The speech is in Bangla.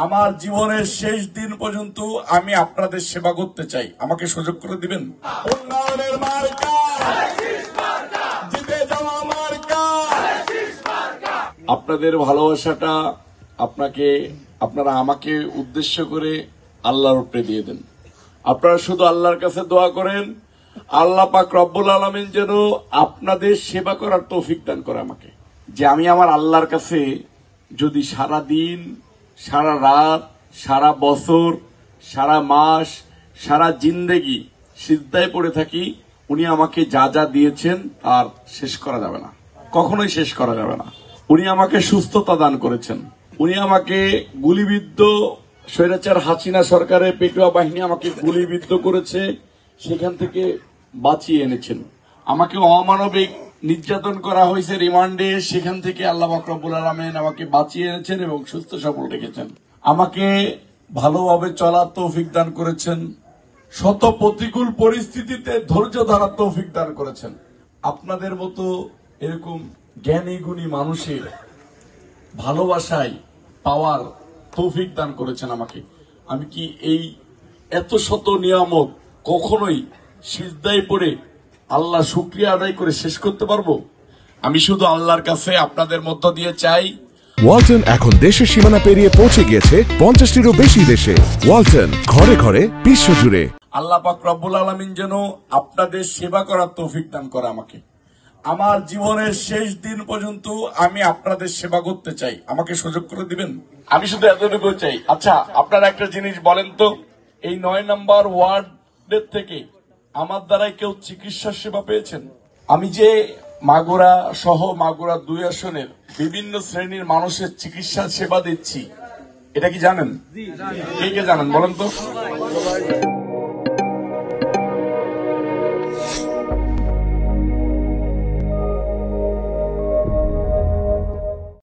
আমার জীবনের শেষ দিন পর্যন্ত আমি আপনাদের সেবা করতে চাই। আমাকে সুযোগ করে দিবেন। উন্নয়নের মার্কা, জিতে যাওয়া মার্কা। আপনাদের ভালোবাসাটা আপনারা আমাকে উদ্দেশ্য করে আল্লাহর উপরে দিয়ে দেন। আপনারা শুধু আল্লাহর কাছে দোয়া করেন, আল্লাহ পাক রব্বুল আলামিন যেন আপনাদের সেবা করার তৌফিক দান করে আমাকে। যে আমি আমার আল্লাহর কাছে যদি সারা দিন, সারা রাত, সারা বছর, সারা মাস, সারা জিন্দেগি সিজদায় পড়ে থাকি, উনি আমাকে যা যা দিয়েছেন আর শেষ করা যাবে না, কখনোই শেষ করা যাবে না। উনি আমাকে সুস্থতা দান করেছেন, উনি আমাকে গুলিবিদ্ধ স্বৈরাচার হাসিনা সরকারের পেটুয়া বাহিনী আমাকে গুলিবিদ্ধ করেছে, সেখান থেকে বাঁচিয়ে এনেছেন। আমাকে অমানবিক নির্যাতন করা হয়েছে রিমান্ডে, সেখান থেকে আল্লাহ পাক রব্বুল আলামিন আমাকে বাঁচিয়ে এনেছেন এবং সুস্থ সবল রেখেছেন। আমাকে ভালোভাবে চলার তৌফিক দান করেছেন, শত প্রতিকূল পরিস্থিতিতে ধৈর্য ধরার তৌফিক দান করেছেন। আপনাদের মতো এরকম জ্ঞানী গুণী মানুষের ভালোবাসায় পাওয়ার তৌফিক দান করেছেন আমাকে। আমি কি এই এত শত নিয়ামত কখনোই সিজদায় পড়ে আল্লাহ শুকরিয়া আদায় করে শেষ করতে পারবো? আমি শুধু আল্লাহর কাছে আপনাদের মধ্য দিয়ে চাই, ওয়ালটন এখন দেশের সীমানা পেরিয়ে পৌঁছে গিয়েছে 50টিরও বেশি দেশে। ওয়ালটন, ঘরে ঘরে, বিশ্বজুড়ে। আল্লাহ পাক রব্বুল আলামিন যেন আপনাদের সেবা করার তৌফিক দান করে আমাকে। আমার জীবনের শেষ দিন পর্যন্ত আমি আপনাদের সেবা করতে চাই। আমাকে সুযোগ করে দিবেন। আমি শুধু এতটুকু চাই। আচ্ছা, আপনারা একটা জিনিস বলেন তো, এই 9 নম্বর ওয়ার্ডের থেকে আমার দ্বারাই কেউ চিকিৎসা সেবা পেয়েছেন? আমি যে মাগুরা সহ মাগুরা 2 আসনের বিভিন্ন শ্রেণীর মানুষের চিকিৎসা সেবা দিচ্ছি, এটা কি জানেন? কে কে জানেন বলেন তো?